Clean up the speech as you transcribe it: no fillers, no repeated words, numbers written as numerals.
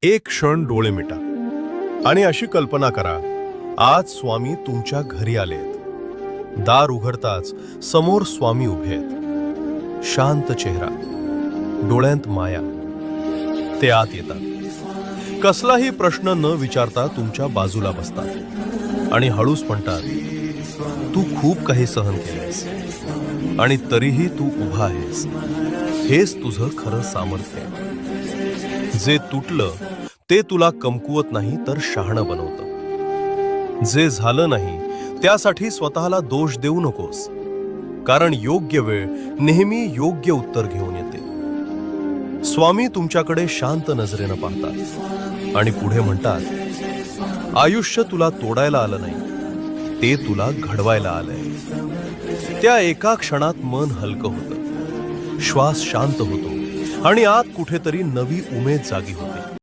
एक क्षण डोळे मिटा आणि अशी कल्पना करा, आज स्वामी तुमच्या घरी आलेत. दार उघडताच समोर स्वामी उभे आहेत. शांत चेहरा, डोळ्यांत माया. ते आत येतात. कसलाही प्रश्न न विचारता तुमच्या बाजूला बसतात आणि हळूच म्हणतात, तू खूप काही सहन केलेस आणि तरीही तू उभा आहेस. हेच तुझं खरं सामर्थ्य आहे. जे तुटलं ते तुला कमकुवत नाही तर शहाणं बनवतं. जे झालं नाही त्यासाठी स्वतःला दोष देऊ नकोस, कारण योग्य वेळ नेहमी योग्य उत्तर घेऊन येते. स्वामी तुमच्याकडे शांत नजरेनं पाहतात आणि पुढे म्हणतात, आयुष्य तुला तोडायला आलं नाही, ते तुला घडवायला आलंय. त्या एका क्षणात मन हलकं होतं, श्वास शांत होतो आणि आत कुठेतरी नवी उमेद जागी होते.